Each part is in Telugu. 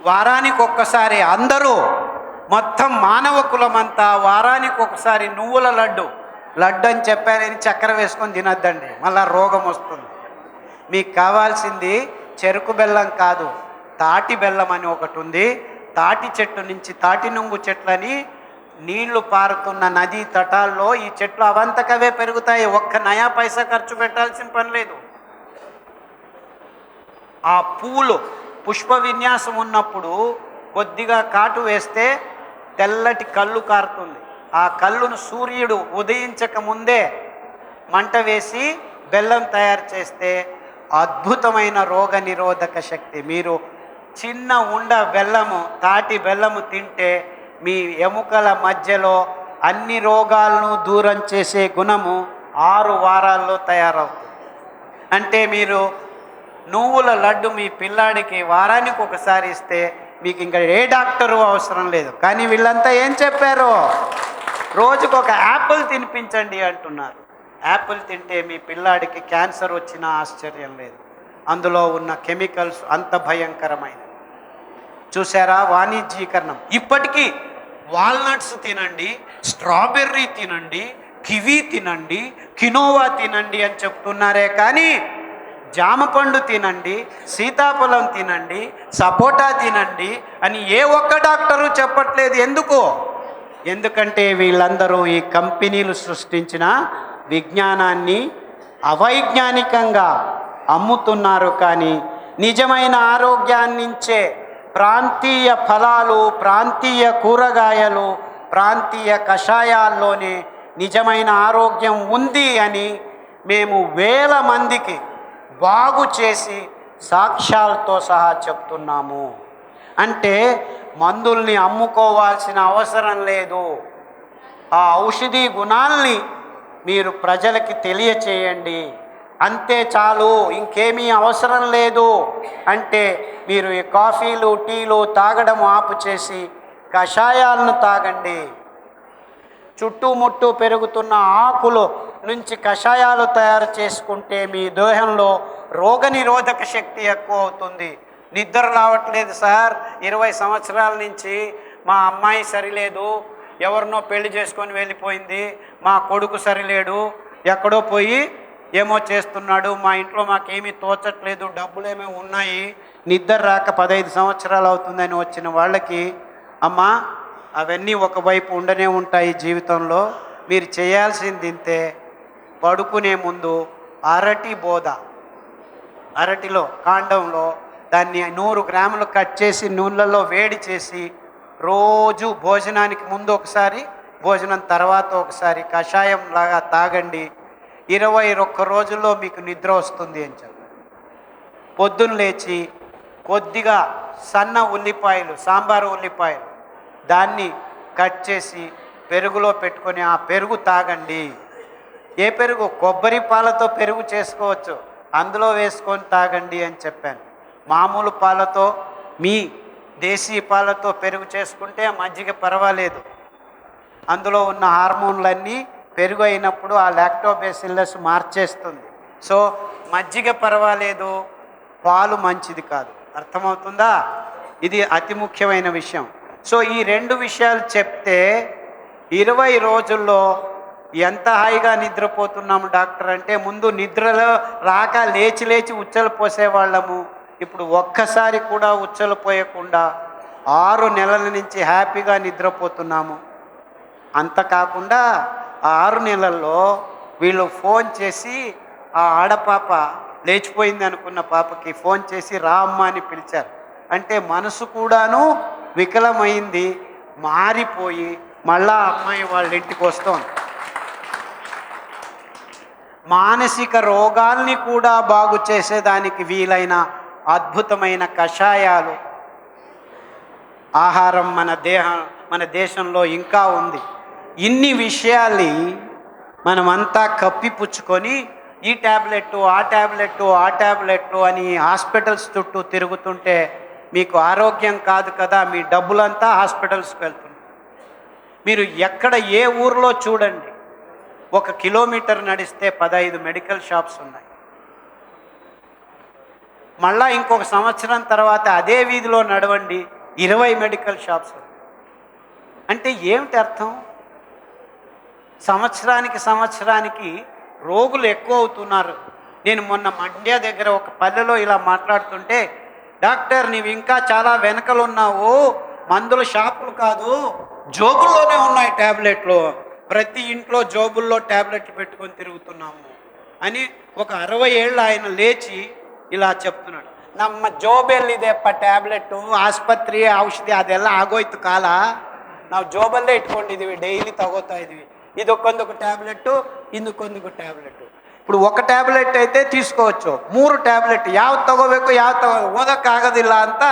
వారానికి ఒక్కసారి అందరూ మొత్తం మానవ కులమంతా వారానికి ఒకసారి నువ్వుల లడ్డు అని చెప్పారని చక్కెర వేసుకొని తినొద్దండి, మళ్ళా రోగం వస్తుంది. మీకు కావాల్సింది చెరుకు బెల్లం కాదు, తాటి బెల్లం అని ఒకటి ఉంది. తాటి చెట్టు నుంచి తాటి నుంగు చెట్లని నీళ్లు పారుతున్న నదీ తటాల్లో ఈ చెట్లు అవంతకవే పెరుగుతాయి. ఒక్క నయా పైసా ఖర్చు పెట్టాల్సిన పని లేదు. ఆ పూలు పుష్ప విన్యాసం ఉన్నప్పుడు కొద్దిగా కాటు వేస్తే తెల్లటి కళ్ళు కారుతుంది. ఆ కళ్ళును సూర్యుడు ఉదయించక ముందే మంట వేసి బెల్లం తయారు చేస్తే అద్భుతమైన రోగ నిరోధక శక్తి. మీరు చిన్న ఉండ బెల్లము, తాటి బెల్లము తింటే మీ ఎముకల మధ్యలో అన్ని రోగాలను దూరం చేసే గుణము 6 వారాల్లో తయారవుతుంది. అంటే మీరు నువ్వుల లడ్డు మీ పిల్లాడికి వారానికి ఒకసారి ఇస్తే మీకు ఇంకా ఏ డాక్టరు అవసరం లేదు. కానీ వీళ్ళంతా ఏం చెప్పారు, రోజుకు ఒక యాపిల్ తినిపించండి అంటున్నారు. యాపిల్ తింటే మీ పిల్లాడికి క్యాన్సర్ వచ్చినా ఆశ్చర్యం లేదు. అందులో ఉన్న కెమికల్స్ అంత భయంకరమైనవి. చూసారా వాణిజ్యీకరణం. ఇప్పటికీ వాల్నట్స్ తినండి, స్ట్రాబెర్రీ తినండి, కివీ తినండి, కినోవా తినండి అని చెప్తున్నారే కానీ జామపండు తినండి, సీతాఫలం తినండి, సపోటా తినండి అని ఏ ఒక్క డాక్టరు చెప్పట్లేదు. ఎందుకంటే వీళ్ళందరూ ఈ కంపెనీలు సృష్టించిన విజ్ఞానాన్ని అవైజ్ఞానికంగా అమ్ముతున్నారు. కానీ నిజమైన ఆరోగ్యాన్నించే ప్రాంతీయ ఫలాలు, ప్రాంతీయ కూరగాయలు, ప్రాంతీయ కషాయాల్లోనే నిజమైన ఆరోగ్యం ఉంది అని మేము వేల మందికి బాగు చేసి సాక్ష్యాలతో సహా చెప్తున్నాము. అంటే మందుల్ని అమ్ముకోవాల్సిన అవసరం లేదు. ఆ ఔషధీ గుణాల్ని మీరు ప్రజలకి తెలియచేయండి, అంతే చాలు, ఇంకేమీ అవసరం లేదు. అంటే మీరు ఈ కాఫీలు టీలు తాగడం ఆపు చేసి కషాయాలను తాగండి. చుట్టుముట్టు పెరుగుతున్న ఆకులు నుంచి కషాయాలు తయారు చేసుకుంటే మీ దేహంలో రోగనిరోధక శక్తి ఎక్కువ అవుతుంది. నిద్ర రావట్లేదు సార్, 20 సంవత్సరాల నుంచి మా అమ్మాయి సరిలేదు, ఎవరినో పెళ్లి చేసుకొని వెళ్ళిపోయింది, మా కొడుకు సరిలేడు, ఎక్కడో పోయి ఏమో చేస్తున్నాడు, మా ఇంట్లో మాకేమీ తోచట్లేదు, డబ్బులేమో ఉన్నాయి, నిద్ర రాక 15 సంవత్సరాలు అవుతుందని వచ్చిన వాళ్ళకి, అమ్మా అవన్నీ ఒకవైపు ఉండనే ఉంటాయి జీవితంలో. మీరు చేయాల్సింది ఇంతే, పడుకునే ముందు అరటిలో కాండంలో దాన్ని 100 గ్రాములు కట్ చేసి నూనెలలో వేడి చేసి రోజు భోజనానికి ముందు ఒకసారి, భోజనం తర్వాత ఒకసారి కషాయం లాగా తాగండి. 21 రోజుల్లో మీకు నిద్ర వస్తుంది అని చెప్పారు. పొద్దున్న లేచి కొద్దిగా సన్న ఉల్లిపాయలు, సాంబారు ఉల్లిపాయలు దాన్ని కట్ చేసి పెరుగులో పెట్టుకొని ఆ పెరుగు తాగండి. ఏ పెరుగు? కొబ్బరి పాలతో పెరుగు చేసుకోవచ్చు, అందులో వేసుకొని తాగండి అని చెప్పాను. మామూలు పాలతో, మీ దేశీ పాలతో పెరుగు చేసుకుంటే మజ్జిగ పర్వాలేదు, అందులో ఉన్న హార్మోన్లన్నీ పెరుగు అయినప్పుడు ఆ లాక్టోబేసిల్లస్ మార్చేస్తుంది. సో మజ్జిగ పర్వాలేదు, పాలు మంచిది కాదు. అర్థమవుతుందా? ఇది అతి ముఖ్యమైన విషయం. సో ఈ 2 విషయాలు చెప్తే 20 రోజుల్లో ఎంత హాయిగా నిద్రపోతున్నాము డాక్టర్ అంటే, ముందు నిద్రలో రాక లేచి ఉచ్చలు పోసేవాళ్ళము, ఇప్పుడు ఒక్కసారి కూడా ఉచ్చలు పోయకుండా 6 నెలల నుంచి హ్యాపీగా నిద్రపోతున్నాము. అంత కాకుండా ఆ 6 నెలల్లో వీళ్ళు ఫోన్ చేసి, ఆ ఆడపాప లేచిపోయింది అనుకున్న పాపకి ఫోన్ చేసి రా అమ్మ అని పిలిచారు. అంటే మనసు కూడాను వికలమైంది, మారిపోయి మళ్ళా అమ్మాయి వాళ్ళ ఇంటికి వస్తోంది. మానసిక రోగాల్ని కూడా బాగు చేసేదానికి వీలైన అద్భుతమైన కషాయాలు, ఆహారం మన దేశంలో ఇంకా ఉంది. ఇన్ని విషయాల్ని మనమంతా కప్పిపుచ్చుకొని ఈ ట్యాబ్లెట్టు ఆ ట్యాబ్లెట్టు అని హాస్పిటల్స్ చుట్టూ తిరుగుతుంటే మీకు ఆరోగ్యం కాదు కదా, మీ డబ్బులంతా హాస్పిటల్స్కి వెళ్తుంది. మీరు ఎక్కడ ఏ ఊర్లో చూడండి, 1 కిలోమీటర్ నడిస్తే 15 మెడికల్ షాప్స్ ఉన్నాయి. మళ్ళా ఇంకొక సంవత్సరం తర్వాత అదే వీధిలో నడవండి, 20 మెడికల్ షాప్స్. అంటే ఏమిటి అర్థం? సంవత్సరానికి రోగులు ఎక్కువ అవుతున్నారు. నేను మొన్న మండ్య దగ్గర ఒక పల్లెలో ఇలా మాట్లాడుతుంటే, డాక్టర్ నీవు ఇంకా చాలా వెనకలు ఉన్నావు, మందుల షాపులు కాదు, జోబుల్లోనే ఉన్నాయి ట్యాబ్లెట్లు, ప్రతి ఇంట్లో జోబుల్లో ట్యాబ్లెట్లు పెట్టుకొని తిరుగుతున్నాము అని ఒక 60 ఏళ్ళు ఆయన లేచి ఇలా చెప్తున్నాడు. ನಮ್ಮ ಜೋಬಲ್ಲಿದೆಪ್ಪ ಟ್ಯಾಬ್ಲೆಟ್ಟು, ಆಸ್ಪತ್ರೆ ಔಷಧಿ ಅದೆಲ್ಲ ಆಗೋಯ್ತು ಕಾಲ, ನಾವು ಜೋಬಲ್ಲೇ ಇಟ್ಕೊಂಡಿದ್ದೀವಿ, ಡೈಲಿ ತಗೋತಾ ಇದ್ವಿ, ಇದಕ್ಕೊಂದೊಂದು ಟ್ಯಾಬ್ಲೆಟ್ಟು ಇಂದಕ್ಕೊಂದೊಂದು ಟ್ಯಾಬ್ಲೆಟ್ಟು. ఇప్పుడు ఒక ಟ್ಯಾಬ್ಲೆಟ್ అయితే తీసుకోవచ్చు, 3 ಟ್ಯಾಬ್ಲೆಟ್ ಯಾವ್ದು ತಗೋಬೇಕು ಓದಕ್ಕಾಗೋದಿಲ್ಲ ಅಂತ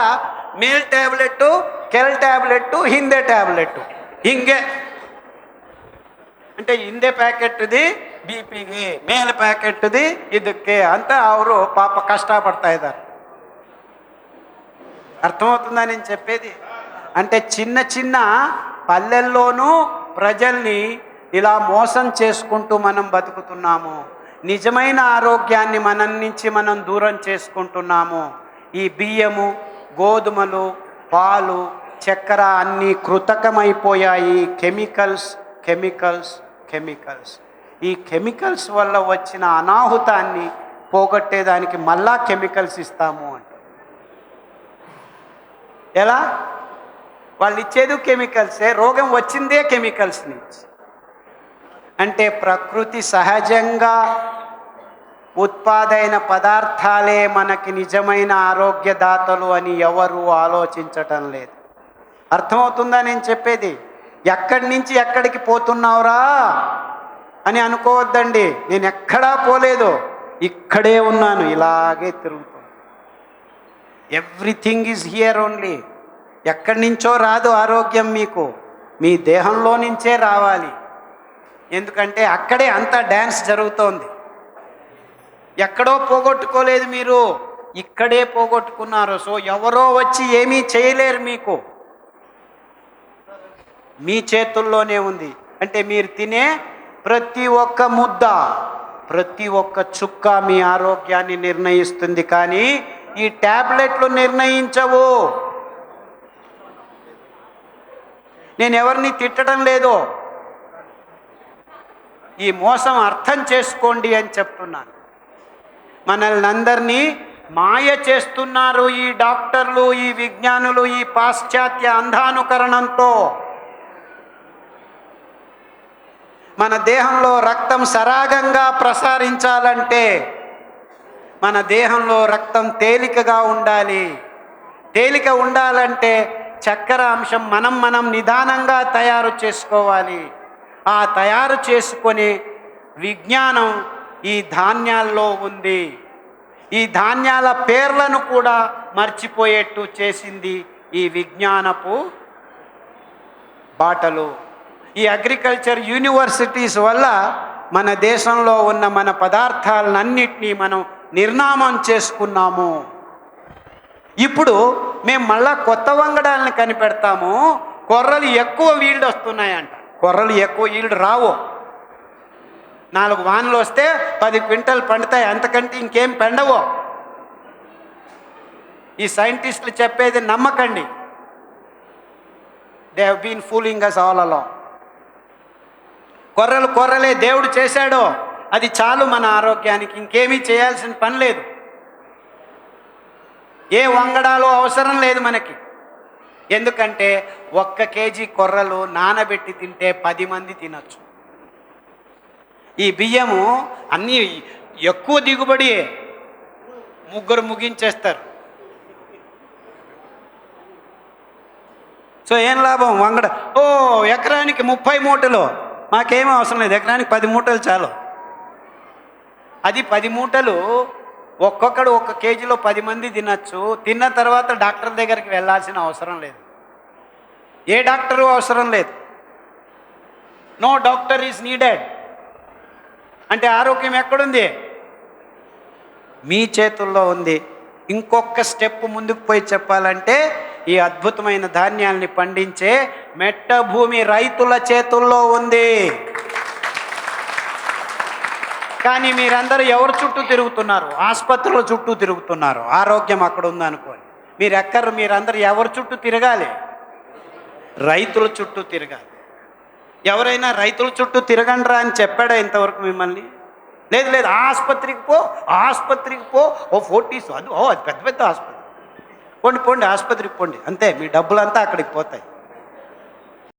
ಮೇಲ್ ಟ್ಯಾಬ್ಲೆಟ್ಟು, ಕೆಲ್ ಟ್ಯಾಬ್ಲೆಟ್ಟು, ಹಿಂದೆ ಟ್ಯಾಬ್ಲೆಟ್ಟು, ಹಿಂಗೆ. అంటే ಹಿಂದೆ ಪ್ಯಾಕೆಟ್ది బీపీకి, మేల్ ప్యాకెట్ది ಇದಕ್ಕೆ ಅಂತ ಅವರು పాప కష్టపడతా ఇದ್ದಾರೆ. అర్థమవుతుందా నేను చెప్పేది? అంటే చిన్న చిన్న పల్లెల్లోనూ ప్రజల్ని ఇలా మోసం చేసుకుంటూ మనం బతుకుతున్నాము. నిజమైన ఆరోగ్యాన్ని మన నుంచి మనం దూరం చేసుకుంటున్నాము. ఈ బియ్యము, గోధుమలు, పాలు, చక్కెర అన్నీ కృతకమైపోయాయి. Chemicals chemicals chemicals. ఈ కెమికల్స్ వల్ల వచ్చిన అనాహుతాన్ని పోగొట్టేదానికి మళ్ళా కెమికల్స్ ఇస్తాము అంట. ఎలా? వాళ్ళు ఇచ్చేది కెమికల్సే, రోగం వచ్చిందే కెమికల్స్ నుంచి. అంటే ప్రకృతి సహజంగా ఉత్పాదైన పదార్థాలే మనకి నిజమైన ఆరోగ్యదాతలు అని ఎవరు ఆలోచించటం లేదు. అర్థమవుతుందా నేను చెప్పేది? ఎక్కడి నుంచి ఎక్కడికి పోతున్నావురా అని అనుకోవద్దండి. నేను ఎక్కడా పోలేదు, ఇక్కడే ఉన్నాను, ఇలాగే తిరుగుతాను. Everything is here only. ఎక్కడి నుంచో రాదు ఆరోగ్యం, మీకు మీ దేహంలో నుంచే రావాలి. ఎందుకంటే అక్కడే అంతా డ్యాన్స్ జరుగుతోంది. ఎక్కడో పోగొట్టుకోలేదు మీరు, ఇక్కడే పోగొట్టుకున్నారు. సో ఎవరో వచ్చి ఏమీ చేయలేరు, మీకు మీ చేతుల్లోనే ఉంది. అంటే మీరు తినే ప్రతి ఒక్క ముద్ద, ప్రతి ఒక్క చుక్క మీ ఆరోగ్యాన్ని నిర్ణయిస్తుంది, కానీ ఈ ట్యాబ్లెట్లు నిర్ణయించవు. నేను ఎవరిని తిట్టడం లేదు, ఈ మోసం అర్థం చేసుకోండి అని చెప్తున్నాను. మనల్ని అందరినీ మాయ చేస్తున్నారు ఈ డాక్టర్లు, ఈ విజ్ఞానులు, ఈ పాశ్చాత్య అంధానుకరణంతో. మన దేహంలో రక్తం సరాగంగా ప్రసారించాలంటే మన దేహంలో రక్తం తేలికగా ఉండాలి. తేలిక ఉండాలంటే చక్కెర అంశం మనం నిదానంగా తయారు చేసుకోవాలి. ఆ తయారు చేసుకొని విజ్ఞానం ఈ ధాన్యాల్లో ఉంది. ఈ ధాన్యాల పేర్లను కూడా మర్చిపోయేట్టు చేసింది ఈ విజ్ఞానపు బాటలు. ఈ అగ్రికల్చర్ యూనివర్సిటీస్ వల్ల మన దేశంలో ఉన్న మన పదార్థాలన్నింటినీ మనం నిర్నామం చేసుకున్నాము. ఇప్పుడు మేము మళ్ళా కొత్త వంగడాలను కనిపెడతాము. కొర్రలు ఎక్కువ ఈల్డ్ వస్తున్నాయంట. కొర్రలు ఎక్కువ ఈల్డ్ రావు. 4 వానలు వస్తే 10 క్వింటల్ పండుతాయి, అంతకంటే ఇంకేం పెండవు. ఈ సైంటిస్టులు చెప్పేది నమ్మకండి. They have been fooling us all along. కొర్రలే దేవుడు చేశాడో అది చాలు మన ఆరోగ్యానికి, ఇంకేమీ చేయాల్సిన పని లేదు. ఏ వంగడాలు అవసరం లేదు మనకి. ఎందుకంటే 1 కేజీ కొర్రలు నానబెట్టి తింటే 10 మంది తినచ్చు. ఈ బియ్యము అన్నీ ఎక్కువ దిగుబడి, 3 ముగించేస్తారు. సో ఏం లాభం? వంగడ ఎకరానికి 30 మూటలు, మాకేమీ అవసరం లేదు, ఎకరానికి 10 మూటలు చాలు. అది 10 మూటలు ఒక్కొక్కడు 1 కేజీలో 10 మంది తినచ్చు. తిన్న తర్వాత డాక్టర్ దగ్గరికి వెళ్ళాల్సిన అవసరం లేదు, ఏ డాక్టరు అవసరం లేదు. No doctor is needed. అంటే ఆరోగ్యం ఎక్కడుంది? మీ చేతుల్లో ఉంది. ఇంకొక స్టెప్ ముందుకు పోయి చెప్పాలంటే ఈ అద్భుతమైన ధాన్యాల్ని పండించే మెట్ట భూమి రైతుల చేతుల్లో ఉంది. కానీ మీరందరూ ఎవరి చుట్టూ తిరుగుతున్నారు? ఆసుపత్రుల చుట్టూ తిరుగుతున్నారు. ఆరోగ్యం అక్కడ ఉందనుకోని మీరందరూ ఎవరి చుట్టూ తిరగాలి? రైతుల చుట్టూ తిరగాలి. ఎవరైనా రైతుల చుట్టూ తిరగండ్రా అని చెప్పాడా ఇంతవరకు మిమ్మల్ని? లేదు లేదు, ఆసుపత్రికి పో, ఓ ఫోర్టీస్ అది పెద్ద పెద్ద ఆసుపత్రి, పోండి ఆసుపత్రికి పోండి, అంతే, మీ డబ్బులంతా అక్కడికి పోతాయి.